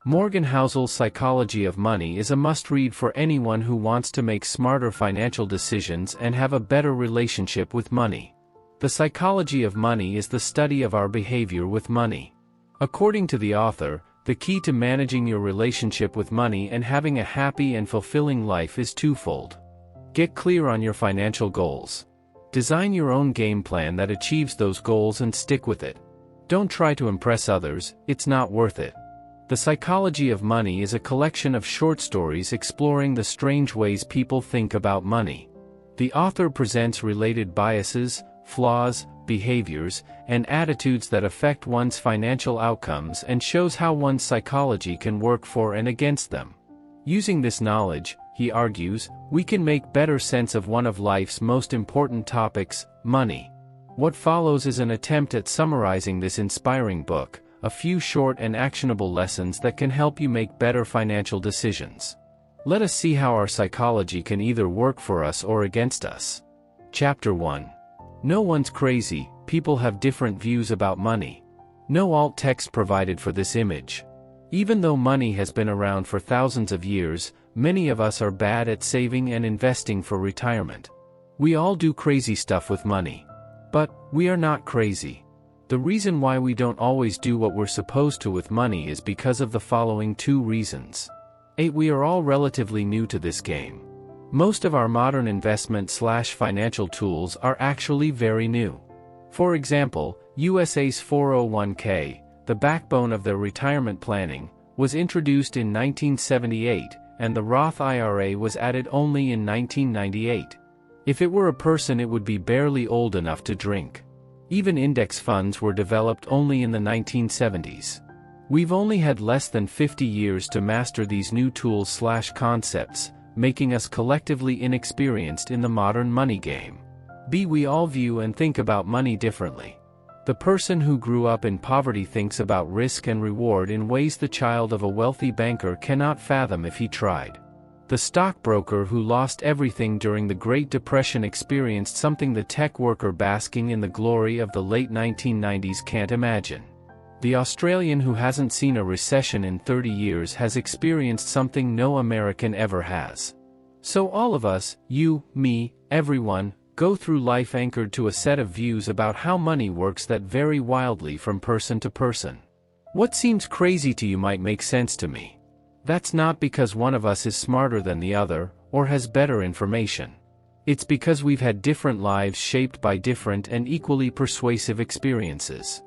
Morgan Housel's Psychology of Money is a must-read for anyone who wants to make smarter financial decisions and have a better relationship with money. The psychology of money is the study of our behavior with money. According to the author, the key to managing your relationship with money and having a happy and fulfilling life is twofold. Get clear on your financial goals. Design your own game plan that achieves those goals and stick with it. Don't try to impress others, it's not worth it. The Psychology of Money is a collection of short stories exploring the strange ways people think about money. The author presents related biases, flaws, behaviors, and attitudes that affect one's financial outcomes and shows how one's psychology can work for and against them. Using this knowledge, he argues, we can make better sense of one of life's most important topics, money. What follows is an attempt at summarizing this inspiring book, a few short and actionable lessons that can help you make better financial decisions. Let us see how our psychology can either work for us or against us. Chapter 1. No one's crazy, people have different views about money. No alt text provided for this image. Even though money has been around for thousands of years, many of us are bad at saving and investing for retirement. We all do crazy stuff with money. But we are not crazy. The reason why we don't always do what we're supposed to with money is because of the following two reasons. 8. We are all relatively new to this game. Most of our modern investment/financial tools are actually very new. For example, USA's 401k, the backbone of their retirement planning, was introduced in 1978, and the Roth IRA was added only in 1998. If it were a person, it would be barely old enough to drink. Even index funds were developed only in the 1970s. We've only had less than 50 years to master these new tools/concepts, making us collectively inexperienced in the modern money game. B. We all view and think about money differently. The person who grew up in poverty thinks about risk and reward in ways the child of a wealthy banker cannot fathom if he tried. The stockbroker who lost everything during the Great Depression experienced something the tech worker basking in the glory of the late 1990s can't imagine. The Australian who hasn't seen a recession in 30 years has experienced something no American ever has. So all of us, you, me, everyone, go through life anchored to a set of views about how money works that vary wildly from person to person. What seems crazy to you might make sense to me. That's not because one of us is smarter than the other, or has better information. It's because we've had different lives shaped by different and equally persuasive experiences.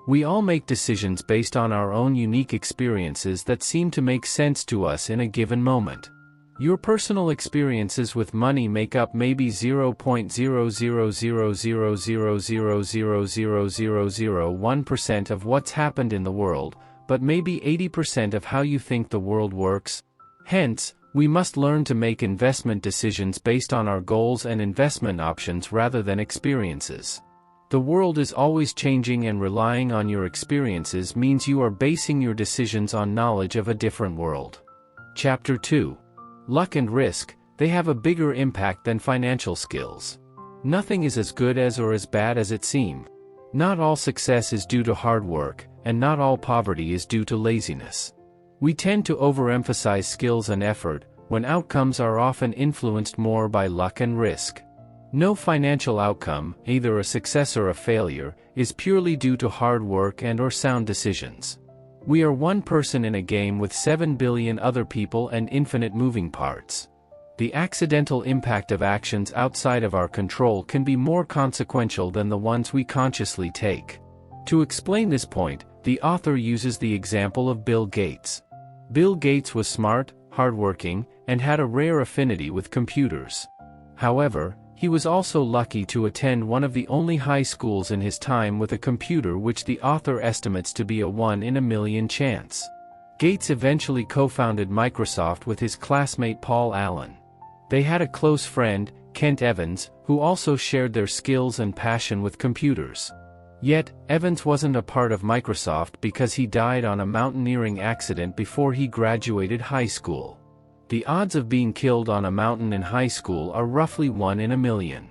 We all make decisions based on our own unique experiences that seem to make sense to us in a given moment. Your personal experiences with money make up maybe 0.00000000001% of what's happened in the world, but maybe 80% of how you think the world works. Hence, we must learn to make investment decisions based on our goals and investment options rather than experiences. The world is always changing, and relying on your experiences means you are basing your decisions on knowledge of a different world. Chapter 2. Luck and risk, they have a bigger impact than financial skills. Nothing is as good as or as bad as it seems. Not all success is due to hard work, and not all poverty is due to laziness. We tend to overemphasize skills and effort, when outcomes are often influenced more by luck and risk. No financial outcome, either a success or a failure, is purely due to hard work and/or sound decisions. We are one person in a game with 7 billion other people and infinite moving parts. The accidental impact of actions outside of our control can be more consequential than the ones we consciously take. To explain this point, the author uses the example of Bill Gates. Bill Gates was smart, hardworking, and had a rare affinity with computers. However, he was also lucky to attend one of the only high schools in his time with a computer which the author estimates to be a 1 in a million chance. Gates eventually co-founded Microsoft with his classmate Paul Allen. They had a close friend, Kent Evans, who also shared their skills and passion with computers. Yet, Evans wasn't a part of Microsoft because he died on a mountaineering accident before he graduated high school. The odds of being killed on a mountain in high school are roughly 1 in a million.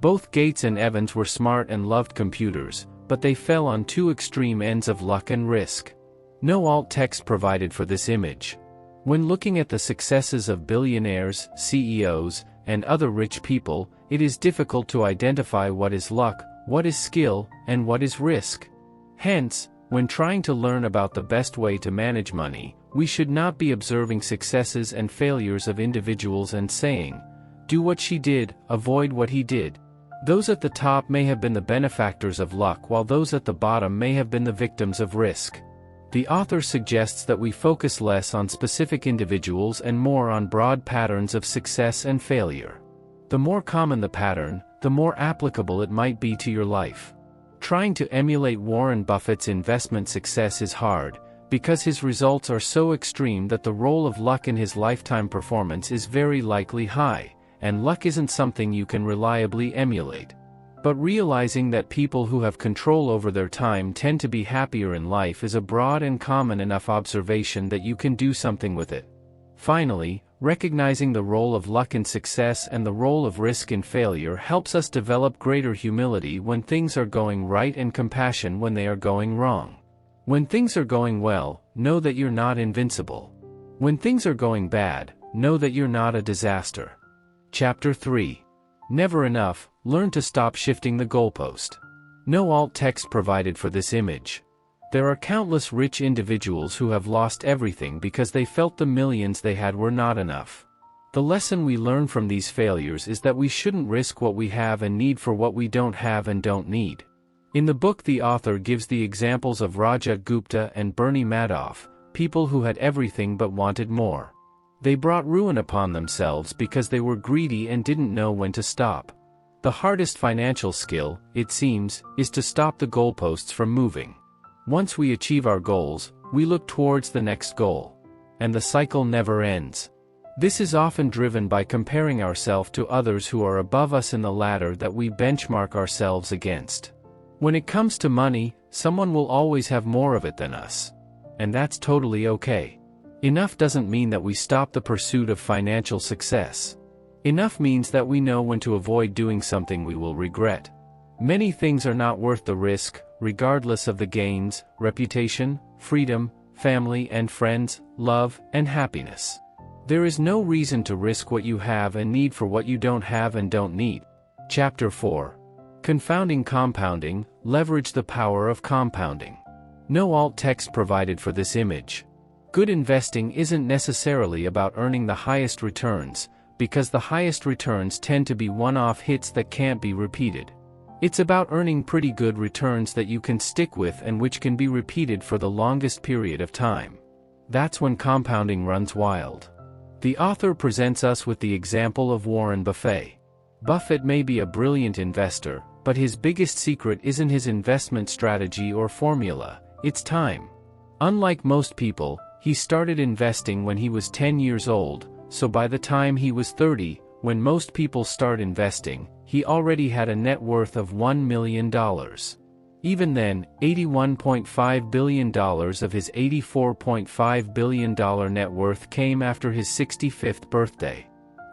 Both Gates and Evans were smart and loved computers, but they fell on two extreme ends of luck and risk. No alt text provided for this image. When looking at the successes of billionaires, CEOs, and other rich people, it is difficult to identify what is luck, what is skill, and what is risk. Hence, when trying to learn about the best way to manage money, we should not be observing successes and failures of individuals and saying, "Do what she did, avoid what he did." Those at the top may have been the benefactors of luck, while those at the bottom may have been the victims of risk. The author suggests that we focus less on specific individuals and more on broad patterns of success and failure. The more common the pattern, the more applicable it might be to your life. Trying to emulate Warren Buffett's investment success is hard, because his results are so extreme that the role of luck in his lifetime performance is very likely high, and luck isn't something you can reliably emulate. But realizing that people who have control over their time tend to be happier in life is a broad and common enough observation that you can do something with it. Finally, recognizing the role of luck in success and the role of risk in failure helps us develop greater humility when things are going right and compassion when they are going wrong. When things are going well, know that you're not invincible. When things are going bad, know that you're not a disaster. Chapter 3. Never enough, learn to stop shifting the goalpost. No alt text provided for this image. There are countless rich individuals who have lost everything because they felt the millions they had were not enough. The lesson we learn from these failures is that we shouldn't risk what we have and need for what we don't have and don't need. In the book, the author gives the examples of Raja Gupta and Bernie Madoff, people who had everything but wanted more. They brought ruin upon themselves because they were greedy and didn't know when to stop. The hardest financial skill, it seems, is to stop the goalposts from moving. Once we achieve our goals, we look towards the next goal. And the cycle never ends. This is often driven by comparing ourselves to others who are above us in the ladder that we benchmark ourselves against. When it comes to money, someone will always have more of it than us. And that's totally okay. Enough doesn't mean that we stop the pursuit of financial success. Enough means that we know when to avoid doing something we will regret. Many things are not worth the risk, regardless of the gains, reputation, freedom, family and friends, love, and happiness. There is no reason to risk what you have and need for what you don't have and don't need. Chapter 4. Confounding Compounding, leverage the power of compounding. No alt text provided for this image. Good investing isn't necessarily about earning the highest returns, because the highest returns tend to be one-off hits that can't be repeated. It's about earning pretty good returns that you can stick with and which can be repeated for the longest period of time. That's when compounding runs wild. The author presents us with the example of Warren Buffett. Buffett may be a brilliant investor, but his biggest secret isn't his investment strategy or formula, it's time. Unlike most people, he started investing when he was 10 years old, so by the time he was 30, when most people start investing, he already had a net worth of $1 million. Even then, $81.5 billion of his $84.5 billion net worth came after his 65th birthday.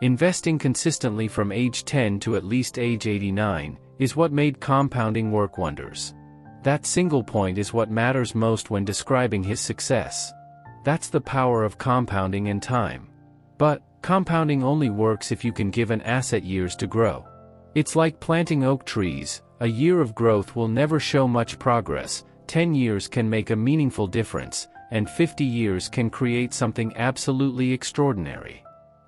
Investing consistently from age 10 to at least age 89 is what made compounding work wonders. That single point is what matters most when describing his success. That's the power of compounding in time. But, compounding only works if you can give an asset years to grow. It's like planting oak trees, a year of growth will never show much progress, 10 years can make a meaningful difference, and 50 years can create something absolutely extraordinary.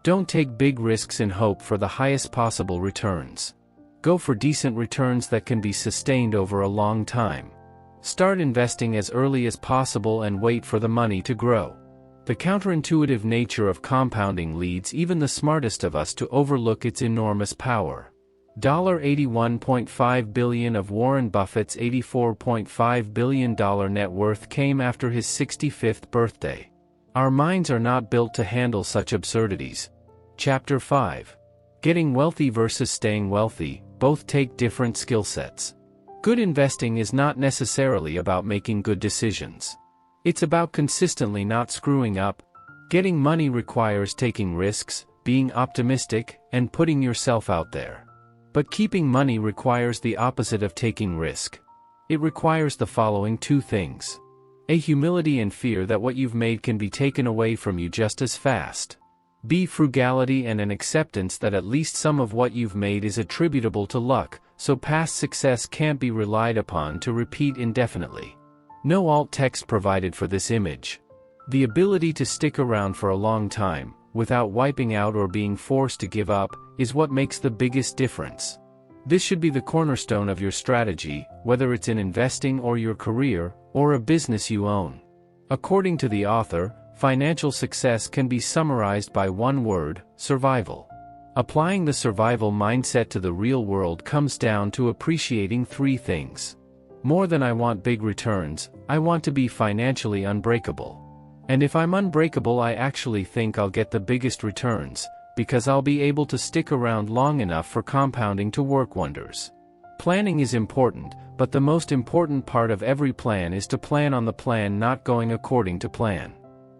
Don't take big risks in hope for the highest possible returns. Go for decent returns that can be sustained over a long time. Start investing as early as possible and wait for the money to grow. The counterintuitive nature of compounding leads even the smartest of us to overlook its enormous power. $81.5 billion of Warren Buffett's $84.5 billion net worth came after his 65th birthday. Our minds are not built to handle such absurdities. Chapter 5. Getting wealthy versus staying wealthy, both take different skill sets. Good investing is not necessarily about making good decisions. It's about consistently not screwing up. Getting money requires taking risks, being optimistic, and putting yourself out there. But keeping money requires the opposite of taking risk. It requires the following two things. A. Humility and fear that what you've made can be taken away from you just as fast. B. Frugality and an acceptance that at least some of what you've made is attributable to luck, so past success can't be relied upon to repeat indefinitely. No alt text provided for this image. The ability to stick around for a long time, without wiping out or being forced to give up, is what makes the biggest difference. This should be the cornerstone of your strategy, whether it's in investing or your career, or a business you own. According to the author, financial success can be summarized by one word: survival. Applying the survival mindset to the real world comes down to appreciating three things. More than I want big returns, I want to be financially unbreakable. And if I'm unbreakable, I actually think I'll get the biggest returns, because I'll be able to stick around long enough for compounding to work wonders. Planning is important, but the most important part of every plan is to plan on the plan not going according to plan.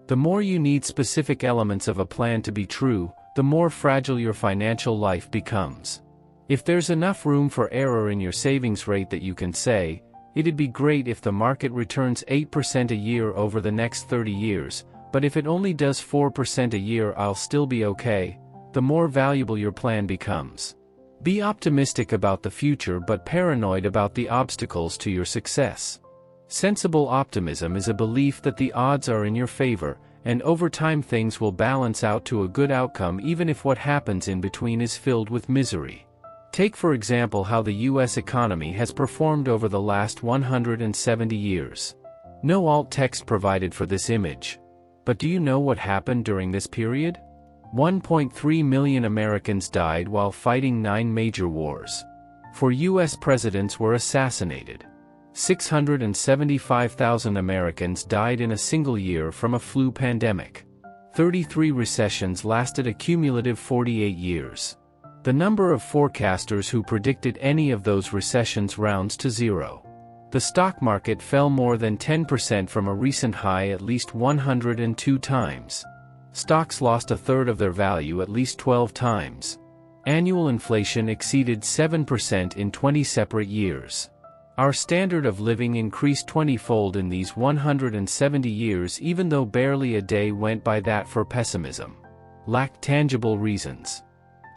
The more you need specific elements of a plan to be true, the more fragile your financial life becomes. If there's enough room for error in your savings rate that you can say, it'd be great if the market returns 8% a year over the next 30 years, but if it only does 4% a year, I'll still be okay, the more valuable your plan becomes. Be optimistic about the future but paranoid about the obstacles to your success. Sensible optimism is a belief that the odds are in your favor, and over time things will balance out to a good outcome even if what happens in between is filled with misery. Take for example how the US economy has performed over the last 170 years. No alt text provided for this image. But do you know what happened during this period? 1.3 million Americans died while fighting 9 major wars. 4 US presidents were assassinated. 675,000 Americans died in a single year from a flu pandemic. 33 recessions lasted a cumulative 48 years. The number of forecasters who predicted any of those recessions rounds to zero. The stock market fell more than 10% from a recent high at least 102 times. Stocks lost a third of their value at least 12 times. Annual inflation exceeded 7% in 20 separate years. Our standard of living increased 20-fold in these 170 years, even though barely a day went by that for pessimism lacked tangible reasons.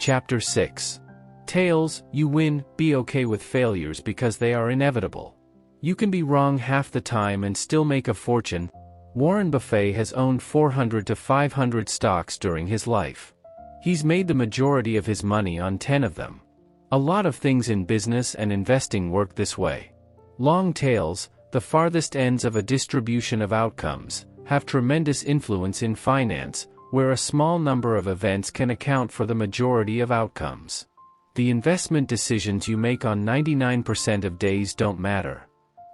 Chapter 6. Tails. You win. Be okay with failures because they are inevitable. You can be wrong half the time and still make a fortune. Warren Buffett has owned 400 to 500 stocks during his life. He's made the majority of his money on 10 of them. A lot of things in business and investing work this way. Long tails, the farthest ends of a distribution of outcomes, have tremendous influence in finance, where a small number of events can account for the majority of outcomes. The investment decisions you make on 99% of days don't matter.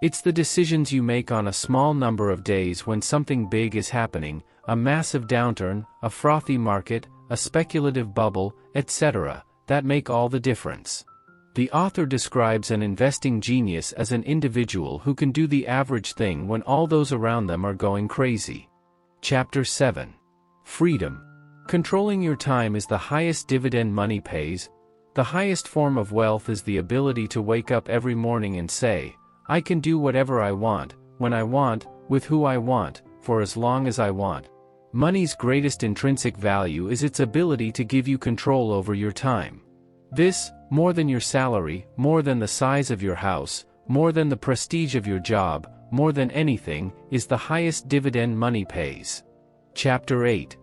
It's the decisions you make on a small number of days when something big is happening, a massive downturn, a frothy market, a speculative bubble, etc., that make all the difference. The author describes an investing genius as an individual who can do the average thing when all those around them are going crazy. Chapter 7. Freedom. Controlling your time is the highest dividend money pays. The highest form of wealth is the ability to wake up every morning and say, I can do whatever I want, when I want, with who I want, for as long as I want. Money's greatest intrinsic value is its ability to give you control over your time. This, more than your salary, more than the size of your house, more than the prestige of your job, more than anything, is the highest dividend money pays. Chapter 8.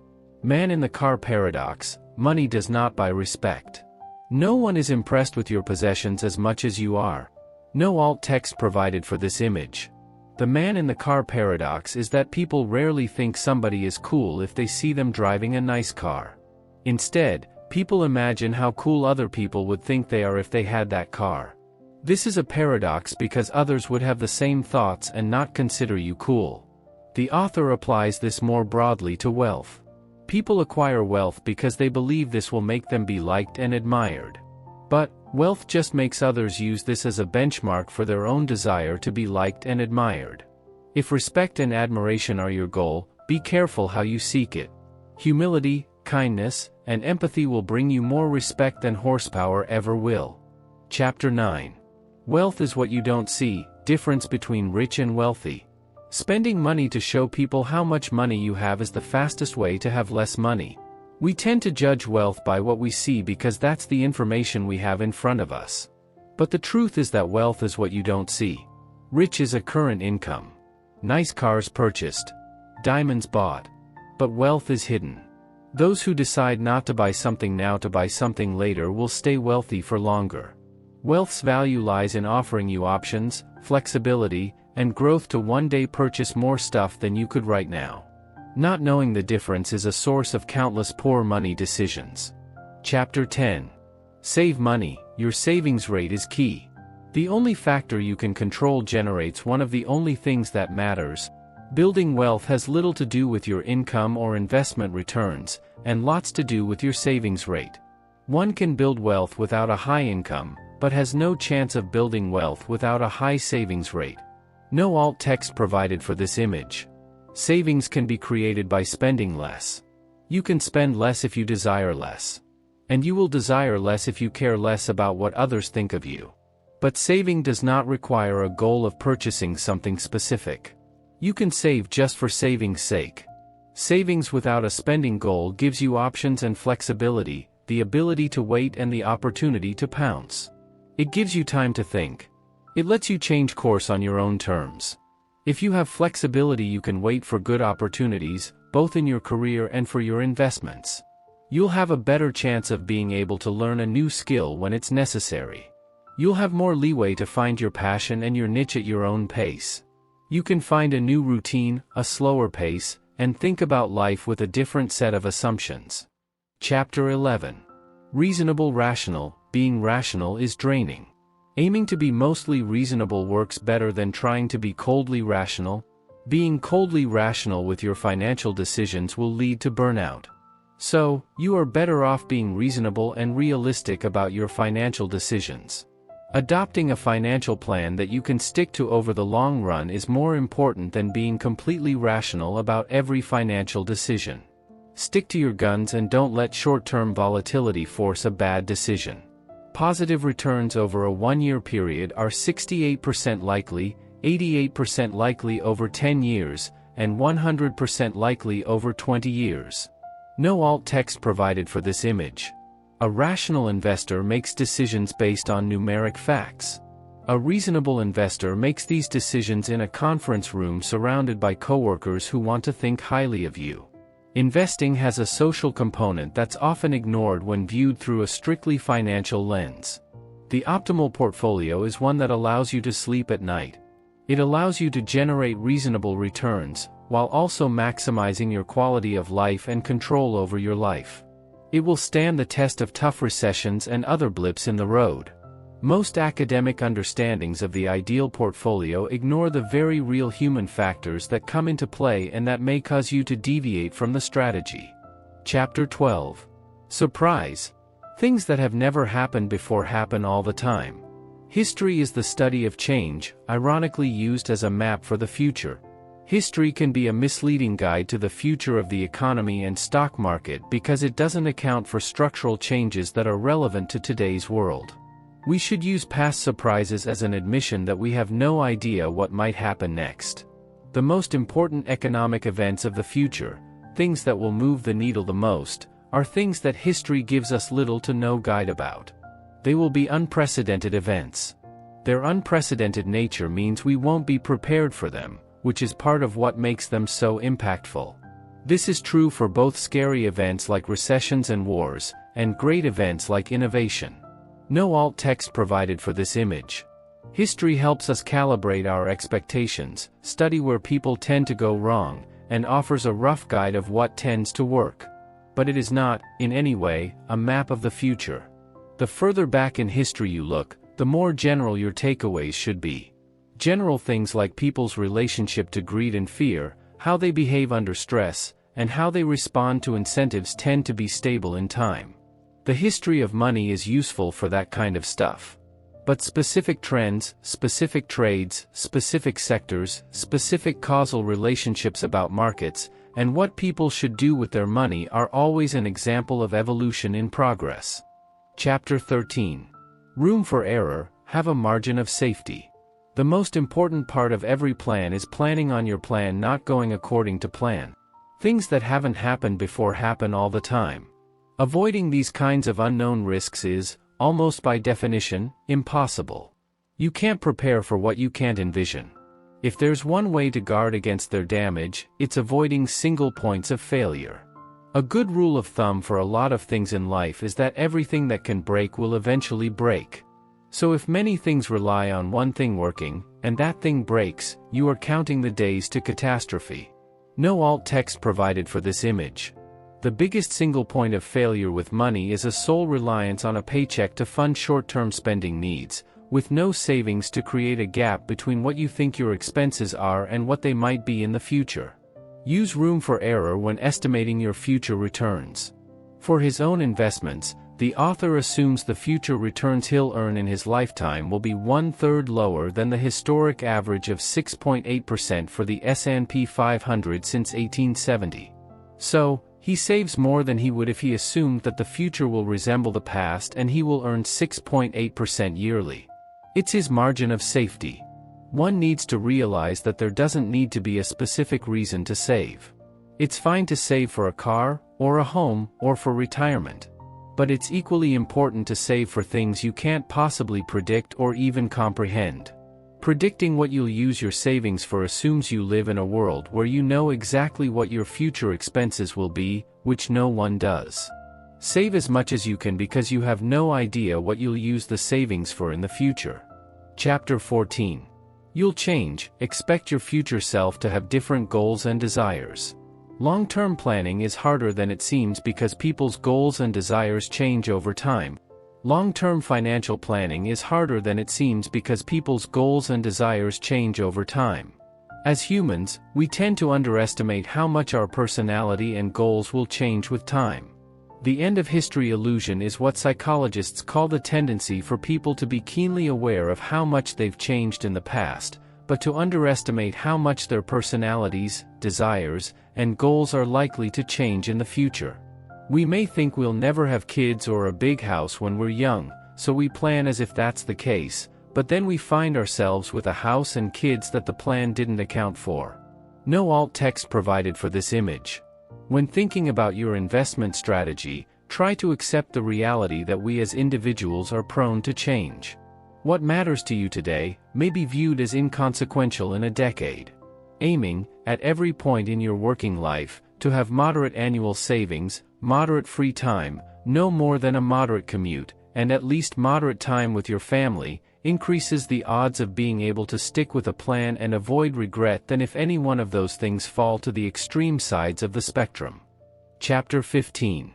Man in the Car Paradox. Money does not buy respect. No one is impressed with your possessions as much as you are. No alt text provided for this image. The man in the car paradox is that people rarely think somebody is cool if they see them driving a nice car. Instead, people imagine how cool other people would think they are if they had that car. This is a paradox because others would have the same thoughts and not consider you cool. The author applies this more broadly to wealth. People acquire wealth because they believe this will make them be liked and admired. But, wealth just makes others use this as a benchmark for their own desire to be liked and admired. If respect and admiration are your goal, be careful how you seek it. Humility, kindness, and empathy will bring you more respect than horsepower ever will. Chapter 9. Wealth is what you don't see. Difference between rich and wealthy. Spending money to show people how much money you have is the fastest way to have less money. We tend to judge wealth by what we see because that's the information we have in front of us. But the truth is that wealth is what you don't see. Rich is a current income. Nice cars purchased. Diamonds bought. But wealth is hidden. Those who decide not to buy something now to buy something later will stay wealthy for longer. Wealth's value lies in offering you options, flexibility, and growth to one day purchase more stuff than you could right now. Not knowing the difference is a source of countless poor money decisions. Chapter 10. Save money. Your savings rate is key. The only factor you can control generates one of the only things that matters. Building wealth has little to do with your income or investment returns, and lots to do with your savings rate. One can build wealth without a high income, but has no chance of building wealth without a high savings rate. No alt text provided for this image. Savings can be created by spending less. You can spend less if you desire less. And you will desire less if you care less about what others think of you. But saving does not require a goal of purchasing something specific. You can save just for saving's sake. Savings without a spending goal gives you options and flexibility, the ability to wait and the opportunity to pounce. It gives you time to think. It lets you change course on your own terms. If you have flexibility, you can wait for good opportunities, both in your career and for your investments. You'll have a better chance of being able to learn a new skill when it's necessary. You'll have more leeway to find your passion and your niche at your own pace. You can find a new routine, a slower pace, and think about life with a different set of assumptions. Chapter 11. Reasonable rational. Being rational is draining. Aiming to be mostly reasonable works better than trying to be coldly rational. Being coldly rational with your financial decisions will lead to burnout. So, you are better off being reasonable and realistic about your financial decisions. Adopting a financial plan that you can stick to over the long run is more important than being completely rational about every financial decision. Stick to your guns and don't let short-term volatility force a bad decision. Positive returns over a one-year period are 68% likely, 88% likely over 10 years, and 100% likely over 20 years. No alt text provided for this image. A rational investor makes decisions based on numeric facts. A reasonable investor makes these decisions in a conference room surrounded by coworkers who want to think highly of you. Investing has a social component that's often ignored when viewed through a strictly financial lens. The optimal portfolio is one that allows you to sleep at night. It allows you to generate reasonable returns, while also maximizing your quality of life and control over your life. It will stand the test of tough recessions and other blips in the road. Most academic understandings of the ideal portfolio ignore the very real human factors that come into play and that may cause you to deviate from the strategy. Chapter 12. Surprise. Things that have never happened before happen all the time. History is the study of change, ironically used as a map for the future. History can be a misleading guide to the future of the economy and stock market because it doesn't account for structural changes that are relevant to today's world. We should use past surprises as an admission that we have no idea what might happen next. The most important economic events of the future, things that will move the needle the most, are things that history gives us little to no guide about. They will be unprecedented events. Their unprecedented nature means we won't be prepared for them, which is part of what makes them so impactful. This is true for both scary events like recessions and wars, and great events like innovation. No alt text provided for this image. History helps us calibrate our expectations, study where people tend to go wrong, and offers a rough guide of what tends to work. But it is not, in any way, a map of the future. The further back in history you look, the more general your takeaways should be. General things like people's relationship to greed and fear, how they behave under stress, and how they respond to incentives tend to be stable in time. The history of money is useful for that kind of stuff. But specific trends, specific trades, specific sectors, specific causal relationships about markets, and what people should do with their money are always an example of evolution in progress. Chapter 13. Room for error, have a margin of safety. The most important part of every plan is planning on your plan not going according to plan. Things that haven't happened before happen all the time. Avoiding these kinds of unknown risks is, almost by definition, impossible. You can't prepare for what you can't envision. If there's one way to guard against their damage, it's avoiding single points of failure. A good rule of thumb for a lot of things in life is that everything that can break will eventually break. So if many things rely on one thing working, and that thing breaks, you are counting the days to catastrophe. No alt text provided for this image. The biggest single point of failure with money is a sole reliance on a paycheck to fund short-term spending needs, with no savings to create a gap between what you think your expenses are and what they might be in the future. Use room for error when estimating your future returns. For his own investments, the author assumes the future returns he'll earn in his lifetime will be 1/3 lower than the historic average of 6.8% for the S&P 500 since 1870. So, he saves more than he would if he assumed that the future will resemble the past and he will earn 6.8% yearly. It's his margin of safety. One needs to realize that there doesn't need to be a specific reason to save. It's fine to save for a car, or a home, or for retirement. But it's equally important to save for things you can't possibly predict or even comprehend. Predicting what you'll use your savings for assumes you live in a world where you know exactly what your future expenses will be, which no one does. Save as much as you can because you have no idea what you'll use the savings for in the future. Chapter 14. You'll change. Expect your future self to have different goals and desires. Long-term planning is harder than it seems because people's goals and desires change over time. Long-term financial planning is harder than it seems because people's goals and desires change over time. As humans, we tend to underestimate how much our personality and goals will change with time. The end-of-history illusion is what psychologists call the tendency for people to be keenly aware of how much they've changed in the past, but to underestimate how much their personalities, desires, and goals are likely to change in the future. We may think we'll never have kids or a big house when we're young, so we plan as if that's the case, but then we find ourselves with a house and kids that the plan didn't account for. No alt text provided for this image. When thinking about your investment strategy, try to accept the reality that we as individuals are prone to change. What matters to you today may be viewed as inconsequential in a decade. Aiming, at every point in your working life, to have moderate annual savings, moderate free time, no more than a moderate commute, and at least moderate time with your family, increases the odds of being able to stick with a plan and avoid regret than if any one of those things fall to the extreme sides of the spectrum. Chapter 15.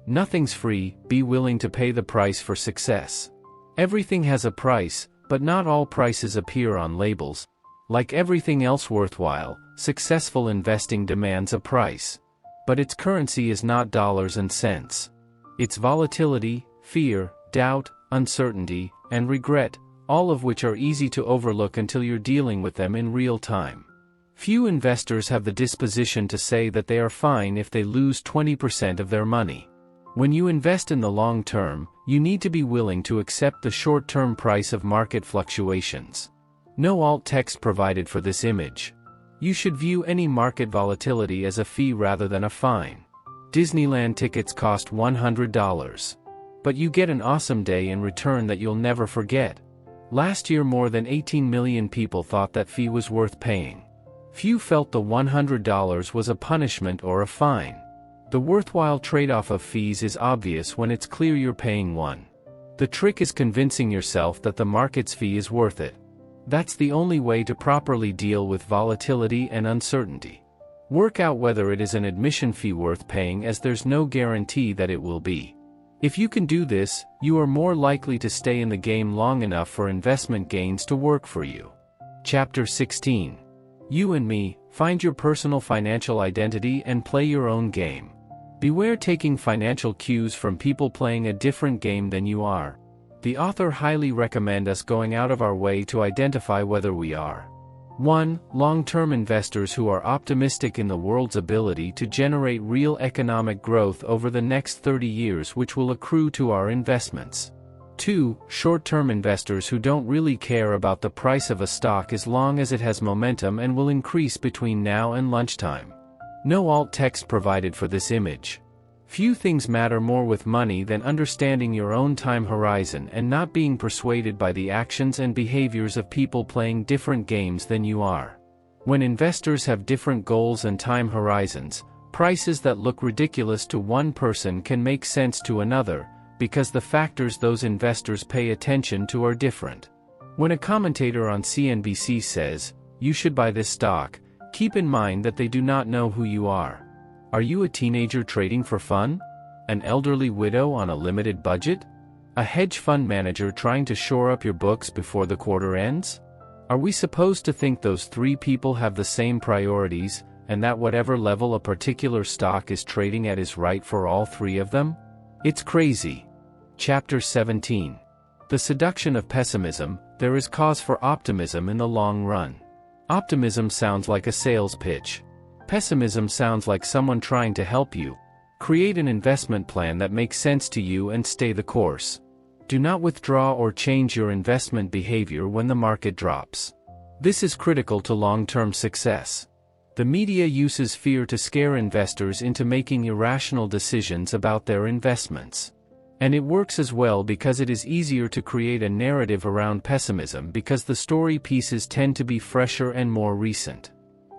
Nothing's free. Be willing to pay the price for success. Everything has a price, but not all prices appear on labels. Like everything else worthwhile, successful investing demands a price. But its currency is not dollars and cents. It's volatility, fear, doubt, uncertainty, and regret, all of which are easy to overlook until you're dealing with them in real time. Few investors have the disposition to say that they are fine if they lose 20% of their money. When you invest in the long term, you need to be willing to accept the short-term price of market fluctuations. No alt text provided for this image. You should view any market volatility as a fee rather than a fine. Disneyland tickets cost $100. But you get an awesome day in return that you'll never forget. Last year more than 18 million people thought that fee was worth paying. Few felt the $100 was a punishment or a fine. The worthwhile trade-off of fees is obvious when it's clear you're paying one. The trick is convincing yourself that the market's fee is worth it. That's the only way to properly deal with volatility and uncertainty. Work out whether it is an admission fee worth paying, as there's no guarantee that it will be. If you can do this, you are more likely to stay in the game long enough for investment gains to work for you. Chapter 16. You and me, find your personal financial identity and play your own game. Beware taking financial cues from people playing a different game than you are. The author highly recommend us going out of our way to identify whether we are 1. Long-term investors who are optimistic in the world's ability to generate real economic growth over the next 30 years, which will accrue to our investments. 2. Short-term investors who don't really care about the price of a stock as long as it has momentum and will increase between now and lunchtime. No alt text provided for this image. Few things matter more with money than understanding your own time horizon and not being persuaded by the actions and behaviors of people playing different games than you are. When investors have different goals and time horizons, prices that look ridiculous to one person can make sense to another, because the factors those investors pay attention to are different. When a commentator on CNBC says, "You should buy this stock," keep in mind that they do not know who you are. Are you a teenager trading for fun? An elderly widow on a limited budget? A hedge fund manager trying to shore up your books before the quarter ends? Are we supposed to think those three people have the same priorities, and that whatever level a particular stock is trading at is right for all three of them? It's crazy. Chapter 17. The Seduction of Pessimism. There is cause for optimism in the long run. Optimism sounds like a sales pitch. Pessimism sounds like someone trying to help you. Create an investment plan that makes sense to you and stay the course. Do not withdraw or change your investment behavior when the market drops. This is critical to long-term success. The media uses fear to scare investors into making irrational decisions about their investments. And it works as well because it is easier to create a narrative around pessimism because the story pieces tend to be fresher and more recent.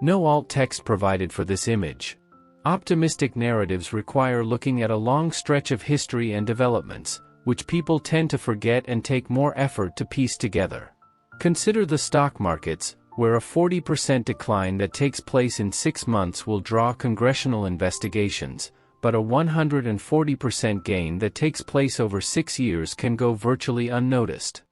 No alt text provided for this image. Optimistic narratives require looking at a long stretch of history and developments, which people tend to forget and take more effort to piece together. Consider the stock markets, where a 40% decline that takes place in 6 months will draw congressional investigations, but a 140% gain that takes place over 6 years can go virtually unnoticed.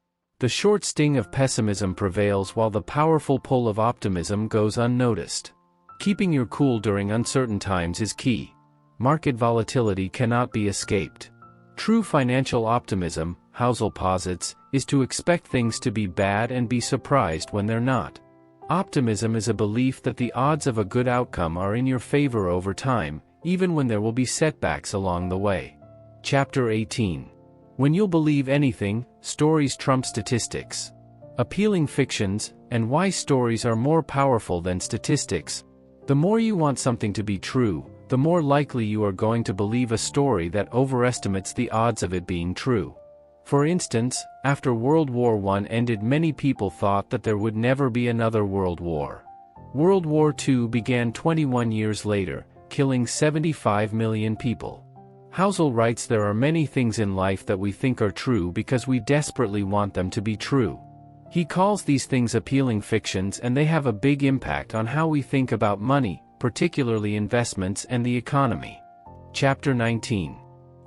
The short sting of pessimism prevails while the powerful pull of optimism goes unnoticed. Keeping your cool during uncertain times is key. Market volatility cannot be escaped. True financial optimism, Housel posits, is to expect things to be bad and be surprised when they're not. Optimism is a belief that the odds of a good outcome are in your favor over time, even when there will be setbacks along the way. Chapter 18. When you'll believe anything, stories trump statistics. Appealing fictions, and why stories are more powerful than statistics. The more you want something to be true, the more likely you are going to believe a story that overestimates the odds of it being true. For instance, after World War I ended, many people thought that there would never be another World War. World War II began 21 years later, killing 75 million people. Housel writes, there are many things in life that we think are true because we desperately want them to be true. He calls these things appealing fictions, and they have a big impact on how we think about money, particularly investments and the economy. Chapter 19.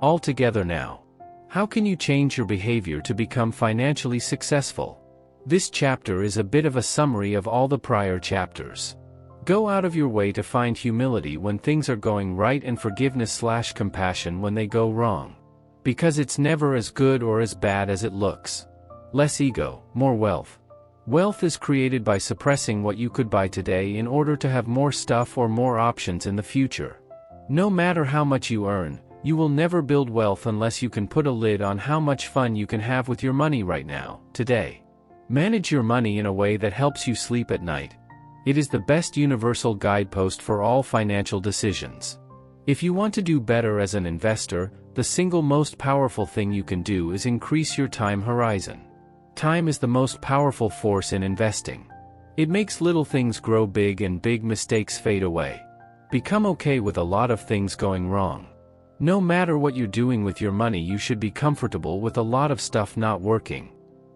All together now. How can you change your behavior to become financially successful? This chapter is a bit of a summary of all the prior chapters. Go out of your way to find humility when things are going right and forgiveness/compassion when they go wrong. Because it's never as good or as bad as it looks. Less ego, more wealth. Wealth is created by suppressing what you could buy today in order to have more stuff or more options in the future. No matter how much you earn, you will never build wealth unless you can put a lid on how much fun you can have with your money right now, today. Manage your money in a way that helps you sleep at night. It is the best universal guidepost for all financial decisions. If you want to do better as an investor, the single most powerful thing you can do is increase your time horizon. Time is the most powerful force in investing. It makes little things grow big and big mistakes fade away. Become okay with a lot of things going wrong. No matter what you're doing with your money, you should be comfortable with a lot of stuff not working.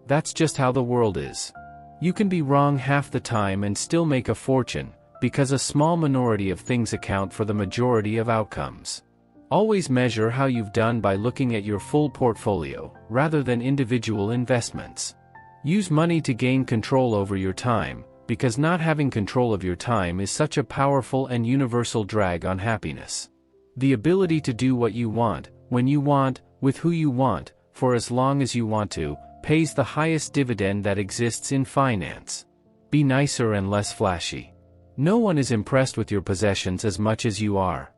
That's just how the world is. You can be wrong half the time and still make a fortune, because a small minority of things account for the majority of outcomes. Always measure how you've done by looking at your full portfolio, rather than individual investments. Use money to gain control over your time, because not having control of your time is such a powerful and universal drag on happiness. The ability to do what you want, when you want, with who you want, for as long as you want to, pays the highest dividend that exists in finance. Be nicer and less flashy. No one is impressed with your possessions as much as you are.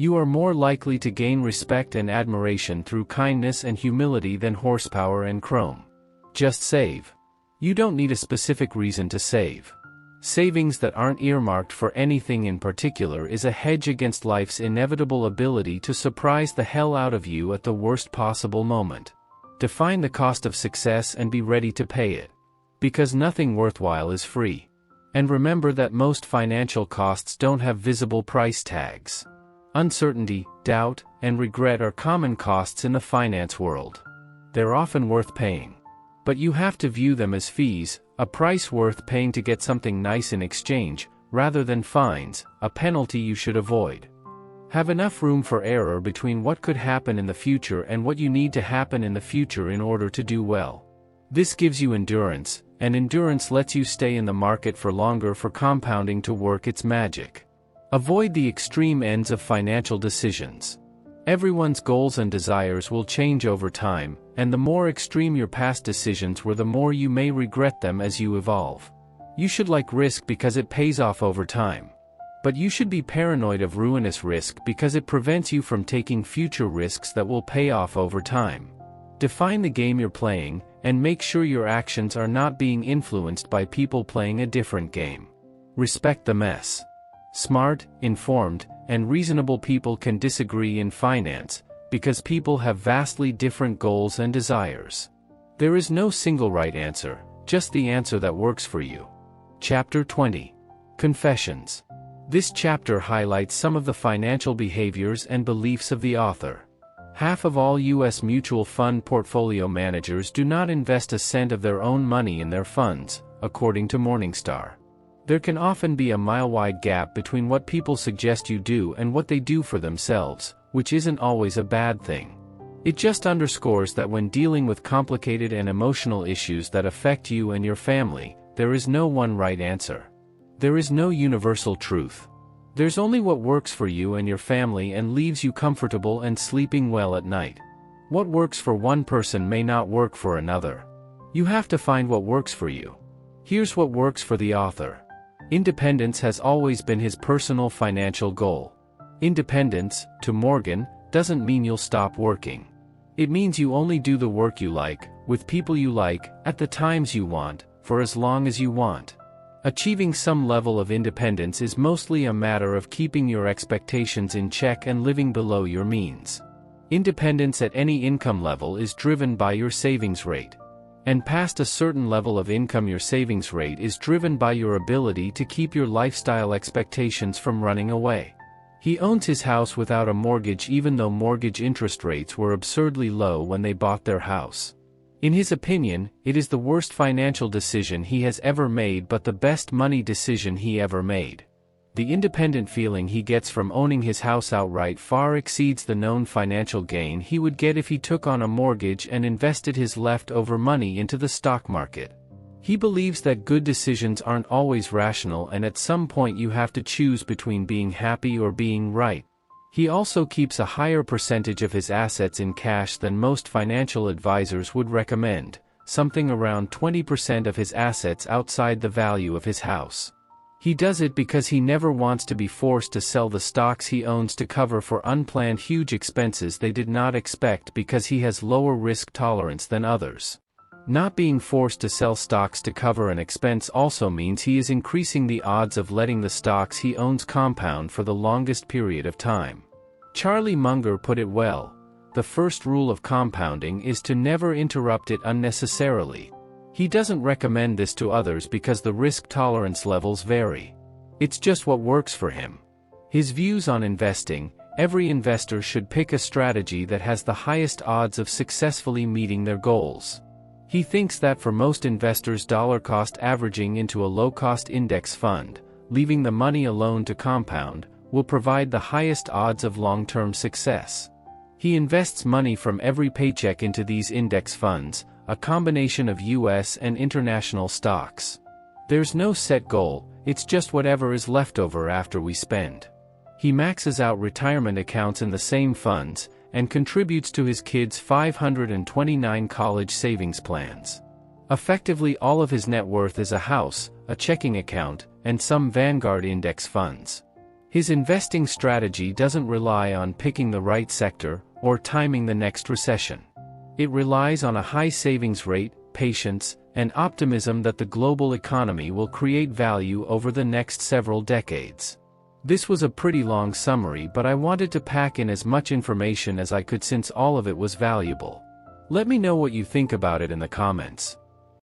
You are more likely to gain respect and admiration through kindness and humility than horsepower and chrome. Just save. You don't need a specific reason to save. Savings that aren't earmarked for anything in particular is a hedge against life's inevitable ability to surprise the hell out of you at the worst possible moment. Define the cost of success and be ready to pay it. Because nothing worthwhile is free. And remember that most financial costs don't have visible price tags. Uncertainty, doubt, and regret are common costs in the finance world. They're often worth paying. But you have to view them as fees, a price worth paying to get something nice in exchange, rather than fines, a penalty you should avoid. Have enough room for error between what could happen in the future and what you need to happen in the future in order to do well. This gives you endurance, and endurance lets you stay in the market for longer for compounding to work its magic. Avoid the extreme ends of financial decisions. Everyone's goals and desires will change over time, and the more extreme your past decisions were, the more you may regret them as you evolve. You should like risk because it pays off over time. But you should be paranoid of ruinous risk because it prevents you from taking future risks that will pay off over time. Define the game you're playing, and make sure your actions are not being influenced by people playing a different game. Respect the mess. Smart, informed, and reasonable people can disagree in finance, because people have vastly different goals and desires. There is no single right answer, just the answer that works for you. Chapter 20. Confessions. This chapter highlights some of the financial behaviors and beliefs of the author. Half of all U.S. mutual fund portfolio managers do not invest a cent of their own money in their funds, according to Morningstar. There can often be a mile-wide gap between what people suggest you do and what they do for themselves, which isn't always a bad thing. It just underscores that when dealing with complicated and emotional issues that affect you and your family, there is no one right answer. There is no universal truth. There's only what works for you and your family and leaves you comfortable and sleeping well at night. What works for one person may not work for another. You have to find what works for you. Here's what works for the author. Independence has always been his personal financial goal. Independence, to Morgan, doesn't mean you'll stop working. It means you only do the work you like, with people you like, at the times you want, for as long as you want. Achieving some level of independence is mostly a matter of keeping your expectations in check and living below your means. Independence at any income level is driven by your savings rate. And past a certain level of income, your savings rate is driven by your ability to keep your lifestyle expectations from running away. He owns his house without a mortgage even though mortgage interest rates were absurdly low when they bought their house. In his opinion, it is the worst financial decision he has ever made but the best money decision he ever made. The independent feeling he gets from owning his house outright far exceeds the known financial gain he would get if he took on a mortgage and invested his leftover money into the stock market. He believes that good decisions aren't always rational and at some point you have to choose between being happy or being right. He also keeps a higher percentage of his assets in cash than most financial advisors would recommend, something around 20% of his assets outside the value of his house. He does it because he never wants to be forced to sell the stocks he owns to cover for unplanned huge expenses they did not expect because he has lower risk tolerance than others. Not being forced to sell stocks to cover an expense also means he is increasing the odds of letting the stocks he owns compound for the longest period of time. Charlie Munger put it well, the first rule of compounding is to never interrupt it unnecessarily. He doesn't recommend this to others because the risk tolerance levels vary. It's just what works for him. His views on investing: every investor should pick a strategy that has the highest odds of successfully meeting their goals. He thinks that for most investors, dollar cost averaging into a low-cost index fund, leaving the money alone to compound, will provide the highest odds of long-term success. He invests money from every paycheck into these index funds, a combination of US and international stocks. There's no set goal, it's just whatever is left over after we spend. He maxes out retirement accounts in the same funds, and contributes to his kids' 529 college savings plans. Effectively all of his net worth is a house, a checking account, and some Vanguard index funds. His investing strategy doesn't rely on picking the right sector or timing the next recession. It relies on a high savings rate, patience, and optimism that the global economy will create value over the next several decades. This was a pretty long summary, but I wanted to pack in as much information as I could since all of it was valuable. Let me know what you think about it in the comments.